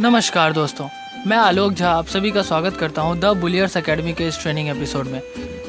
नमस्कार दोस्तों, मैं आलोक झा आप सभी का स्वागत करता हूं द बुलियर्स एकेडमी के इस ट्रेनिंग एपिसोड में।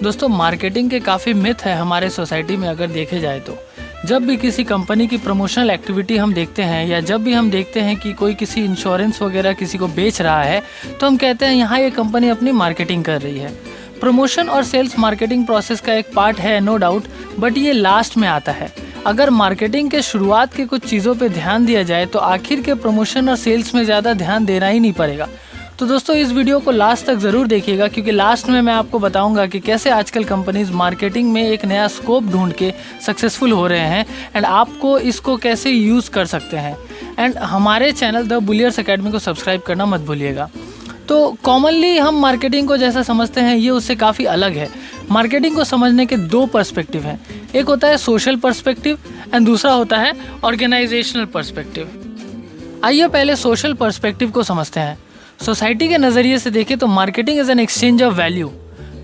दोस्तों, मार्केटिंग के काफ़ी मिथ है हमारे सोसाइटी में अगर देखे जाए तो। जब भी किसी कंपनी की प्रमोशनल एक्टिविटी हम देखते हैं या जब भी हम देखते हैं कि कोई किसी इंश्योरेंस वगैरह किसी को बेच रहा है तो हम कहते हैं यहाँ ये कंपनी अपनी मार्केटिंग कर रही है। प्रमोशन और सेल्स मार्केटिंग प्रोसेस का एक पार्ट है, नो डाउट, बट ये लास्ट में आता है। अगर मार्केटिंग के शुरुआत के कुछ चीज़ों पे ध्यान दिया जाए तो आखिर के प्रमोशन और सेल्स में ज़्यादा ध्यान देना ही नहीं पड़ेगा। तो दोस्तों, इस वीडियो को लास्ट तक ज़रूर देखिएगा क्योंकि लास्ट में मैं आपको बताऊंगा कि कैसे आजकल कंपनीज मार्केटिंग में एक नया स्कोप ढूंढ के सक्सेसफुल हो रहे हैं एंड आपको इसको कैसे यूज़ कर सकते हैं। एंड हमारे चैनल द बुलियर्स एकेडमी को सब्सक्राइब करना मत भूलिएगा। तो कॉमनली हम मार्केटिंग को जैसा समझते हैं ये उससे काफ़ी अलग है। मार्केटिंग को समझने के दो पर्सपेक्टिव हैं, एक होता है सोशल पर्सपेक्टिव एंड दूसरा होता है ऑर्गेनाइजेशनल पर्सपेक्टिव। आइए पहले सोशल पर्सपेक्टिव को समझते हैं। सोसाइटी के नज़रिए से देखें तो marketing is an exchange of value.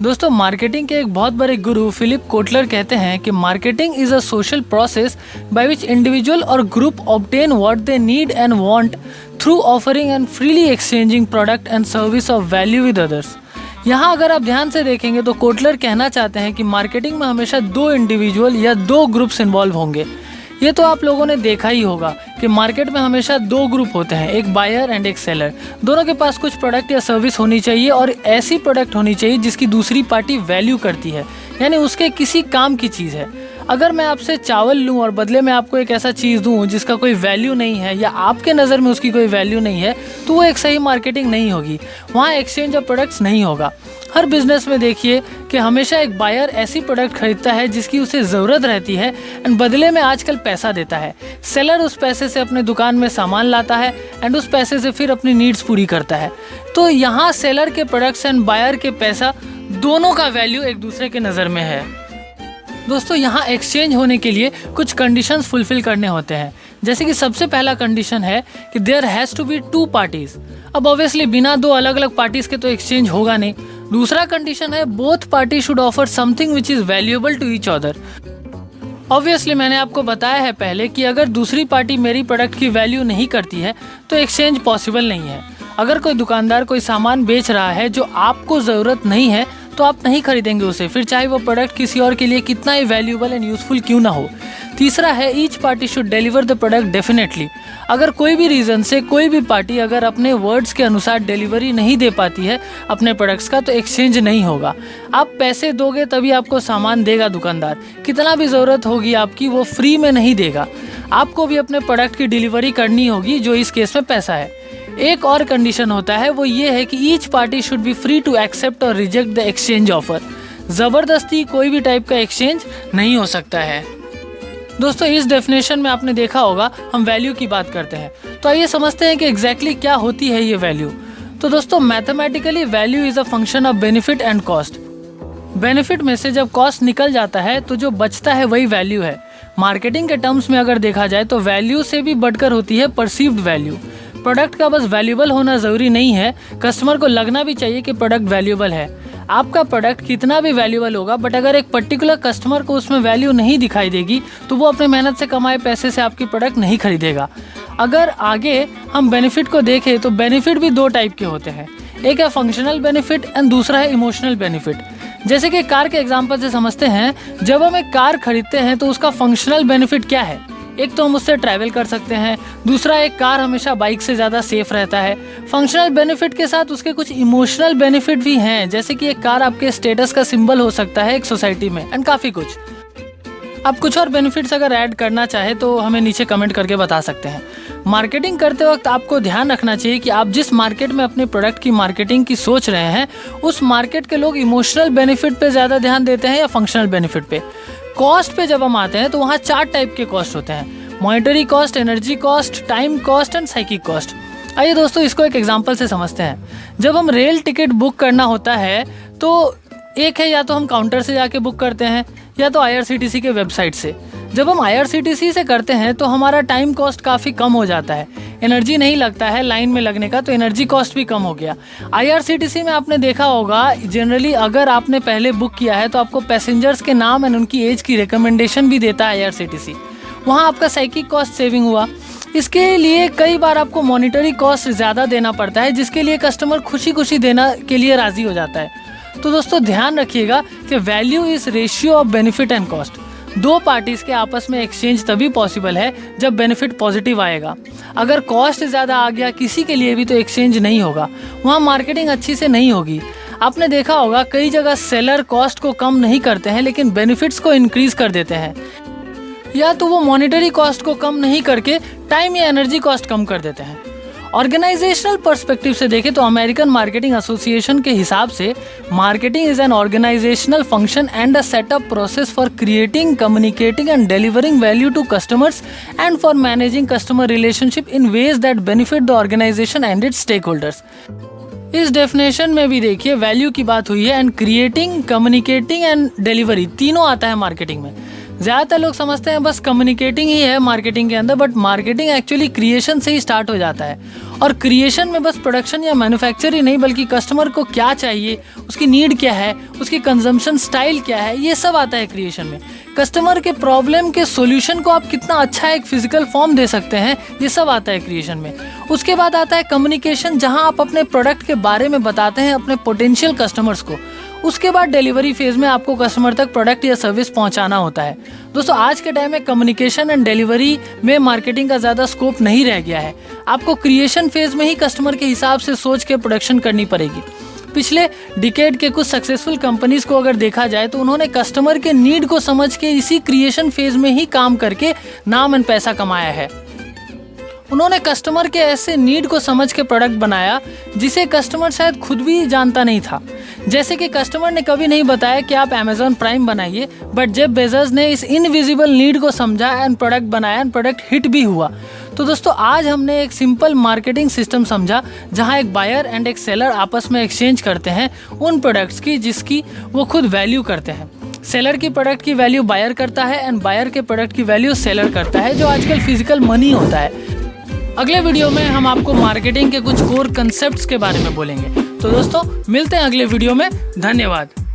दोस्तों, मार्केटिंग के एक बहुत बड़े गुरु फिलिप कोटलर कहते हैं कि marketing is a social process by which individual और group obtain what they need and want through offering and freely exchanging product and service of value with others. यहाँ अगर आप ध्यान से देखेंगे तो कोटलर कहना चाहते हैं कि मार्केटिंग में हमेशा दो इंडिविजुअल या दो ग्रुप्स इन्वॉल्व होंगे। ये तो आप लोगों ने देखा ही होगा कि मार्केट में हमेशा दो ग्रुप होते हैं, एक बायर एंड एक सेलर। दोनों के पास कुछ प्रोडक्ट या सर्विस होनी चाहिए और ऐसी प्रोडक्ट होनी चाहिए जिसकी दूसरी पार्टी वैल्यू करती है, यानी उसके किसी काम की चीज़ है। अगर मैं आपसे चावल लूं और बदले में आपको एक ऐसा चीज़ दूं जिसका कोई वैल्यू नहीं है या आपके नज़र में उसकी कोई वैल्यू नहीं है तो वो एक सही मार्केटिंग नहीं होगी, वहाँ एक्सचेंज ऑफ प्रोडक्ट्स नहीं होगा। हर बिजनेस में देखिए कि हमेशा एक बायर ऐसी प्रोडक्ट खरीदता है जिसकी उसे ज़रूरत रहती है एंड बदले में आजकल पैसा देता है। सेलर उस पैसे से अपने दुकान में सामान लाता है एंड उस पैसे से फिर अपनी नीड्स पूरी करता है। तो यहाँ सेलर के प्रोडक्ट्स एंड बायर के पैसा दोनों का वैल्यू एक दूसरे के नज़र में है। दोस्तों, यहाँ एक्सचेंज होने के लिए कुछ कंडीशंस फुलफिल करने होते हैं, जैसे कि सबसे पहला कंडीशन है कि there has to be two parties. अब ऑब्वियसली बिना दो अलग अलग पार्टीज के तो एक्सचेंज होगा नहीं। दूसरा कंडीशन है both party should offer something which is valuable to each other. Obviously मैंने आपको बताया है पहले कि अगर दूसरी पार्टी मेरी प्रोडक्ट की वैल्यू नहीं करती है तो एक्सचेंज पॉसिबल नहीं है। अगर कोई दुकानदार कोई सामान बेच रहा है जो आपको ज़रूरत नहीं है तो आप नहीं खरीदेंगे उसे, फिर चाहे वो प्रोडक्ट किसी और के लिए कितना ही वैल्यूएबल एंड यूजफुल क्यों ना हो। तीसरा है each party should deliver the product definitely. अगर कोई भी रीज़न से कोई भी पार्टी अगर अपने वर्ड्स के अनुसार डिलीवरी नहीं दे पाती है अपने प्रोडक्ट्स का तो एक्सचेंज नहीं होगा। आप पैसे दोगे तभी आपको सामान देगा दुकानदार, कितना भी ज़रूरत होगी आपकी वो फ्री में नहीं देगा। आपको भी अपने प्रोडक्ट की डिलीवरी करनी होगी, जो इस केस में पैसा है। एक और कंडीशन होता है, वो ये है कि each party should be free to accept और रिजेक्ट द एक्सचेंज ऑफर। ज़बरदस्ती कोई भी टाइप का एक्सचेंज नहीं हो सकता है। दोस्तों, इस डेफिनेशन में आपने देखा होगा हम वैल्यू की बात करते हैं, तो आइए समझते हैं कि एग्जैक्टली क्या होती है ये वैल्यू। तो दोस्तों, mathematically value is a function of benefit and cost. Benefit में से जब कॉस्ट निकल जाता है तो जो बचता है वही वैल्यू है। मार्केटिंग के टर्म्स में अगर देखा जाए तो वैल्यू से भी बढ़कर होती है परसीव्ड वैल्यू। प्रोडक्ट का बस वैल्यूएबल होना ज़रूरी नहीं है, कस्टमर को लगना भी चाहिए कि प्रोडक्ट वैल्यूएबल है। आपका प्रोडक्ट कितना भी वैल्यूएबल होगा बट अगर एक पर्टिकुलर कस्टमर को उसमें वैल्यू नहीं दिखाई देगी तो वो अपने मेहनत से कमाए पैसे से आपकी प्रोडक्ट नहीं खरीदेगा। अगर आगे हम बेनिफिट को देखें तो बेनिफिट भी दो टाइप के होते हैं, एक है फंक्शनल बेनिफिट एंड दूसरा है इमोशनल बेनिफिट। जैसे कि कार के एग्जाम्पल से समझते हैं, जब हम एक कार खरीदते हैं तो उसका फंक्शनल बेनिफिट क्या है? एक तो हम उससे ट्रैवल कर सकते हैं, दूसरा एक कार हमेशा बाइक से ज़्यादा सेफ रहता है। फंक्शनल बेनिफिट के साथ उसके कुछ इमोशनल बेनिफिट भी हैं, जैसे कि एक कार आपके स्टेटस का सिंबल हो सकता है एक सोसाइटी में एंड काफ़ी कुछ। आप कुछ और बेनिफिट्स अगर ऐड करना चाहे तो हमें नीचे कमेंट करके बता सकते हैं। मार्केटिंग करते वक्त आपको ध्यान रखना चाहिए कि आप जिस मार्केट में अपने प्रोडक्ट की मार्केटिंग की सोच रहे हैं उस मार्केट के लोग इमोशनल बेनिफिट पे ज़्यादा ध्यान देते हैं या फंक्शनल बेनिफिट पे। कॉस्ट पे जब हम आते हैं तो वहाँ 4 टाइप के कॉस्ट होते हैं, monetary cost, energy cost, time cost and psychic cost. आइए दोस्तों, इसको एक एग्जांपल से समझते हैं। जब हम रेल टिकट बुक करना होता है तो एक है या तो हम काउंटर से जाके बुक करते हैं या तो IRCTC के वेबसाइट से। जब हम IRCTC से करते हैं तो हमारा टाइम कॉस्ट काफ़ी कम हो जाता है, एनर्जी नहीं लगता है लाइन में लगने का, तो एनर्जी कॉस्ट भी कम हो गया। IRCTC में आपने देखा होगा जनरली अगर आपने पहले बुक किया है तो आपको पैसेंजर्स के नाम एंड उनकी एज की रिकमेंडेशन भी देता है IRCTC। वहाँ आपका साइकिक कॉस्ट सेविंग हुआ। इसके लिए कई बार आपको मॉनिटरी कॉस्ट ज़्यादा देना पड़ता है, जिसके लिए कस्टमर खुशी खुशी देना के लिए राज़ी हो जाता है। तो दोस्तों ध्यान रखिएगा कि value is ratio of benefit and cost. दो पार्टीज़ के आपस में एक्सचेंज तभी पॉसिबल है जब बेनिफिट पॉजिटिव आएगा। अगर कॉस्ट ज़्यादा आ गया किसी के लिए भी तो एक्सचेंज नहीं होगा, वहाँ मार्केटिंग अच्छी से नहीं होगी। आपने देखा होगा कई जगह सेलर कॉस्ट को कम नहीं करते हैं लेकिन बेनिफिट्स को इंक्रीज कर देते हैं, या तो वो मॉनिटरी कॉस्ट को कम नहीं करके टाइम या एनर्जी कॉस्ट कम कर देते हैं। ऑर्गेनाइजेशनल पर्सपेक्टिव से देखें तो अमेरिकन मार्केटिंग एसोसिएशन के हिसाब से marketing is an organisational function and a setup process for creating, communicating and delivering value to customers and for managing customer relationship in ways that benefit the organisation and its stakeholders. इस definition में भी देखिए value की बात हुई है and creating, communicating and delivery तीनों आता है मार्केटिंग में। ज़्यादातर लोग समझते हैं बस कम्युनिकेटिंग ही है मार्केटिंग के अंदर, बट मार्केटिंग एक्चुअली क्रिएशन से ही स्टार्ट हो जाता है। और क्रिएशन में बस प्रोडक्शन या मैन्युफैक्चर ही नहीं बल्कि कस्टमर को क्या चाहिए, उसकी नीड क्या है, उसकी कंजम्पशन स्टाइल क्या है, ये सब आता है क्रिएशन में। कस्टमर के प्रॉब्लम के सॉल्यूशन को आप कितना अच्छा एक फिजिकल फॉर्म दे सकते हैं, ये सब आता है क्रिएशन में। उसके बाद आता है कम्युनिकेशन, जहां आप अपने प्रोडक्ट के बारे में बताते हैं अपने पोटेंशियल कस्टमर्स को। उसके बाद डिलीवरी फेज में आपको कस्टमर तक प्रोडक्ट या सर्विस पहुंचाना होता है। दोस्तों आज के टाइम में कम्युनिकेशन एंड डिलीवरी में मार्केटिंग का ज़्यादा स्कोप नहीं रह गया है। आपको क्रिएशन फेज में ही कस्टमर के हिसाब से सोच के प्रोडक्शन करनी पड़ेगी। पिछले डिकेड के कुछ सक्सेसफुल कंपनीज को अगर देखा जाए तो उन्होंने कस्टमर के नीड को समझ के इसी क्रिएशन फेज में ही काम करके नाम एंड पैसा कमाया है। उन्होंने कस्टमर के ऐसे नीड को समझ के प्रोडक्ट बनाया जिसे कस्टमर शायद खुद भी जानता नहीं था। जैसे कि कस्टमर ने कभी नहीं बताया कि आप अमेज़न प्राइम बनाइए, बट जेफ बेजोस ने इस इनविजिबल नीड को समझा एंड प्रोडक्ट बनाया एंड प्रोडक्ट हिट भी हुआ। तो दोस्तों आज हमने एक सिंपल मार्केटिंग सिस्टम समझा जहां एक बायर एंड एक सेलर आपस में एक्सचेंज करते हैं उन प्रोडक्ट्स की जिसकी वो खुद वैल्यू करते हैं। सेलर की प्रोडक्ट की वैल्यू बायर करता है एंड बायर के प्रोडक्ट की वैल्यू सेलर करता है, जो आजकल फिजिकल मनी होता है। अगले वीडियो में हम आपको मार्केटिंग के कुछ कोर कंसेप्ट्स के बारे में बोलेंगे। तो दोस्तों मिलते हैं अगले वीडियो में। धन्यवाद।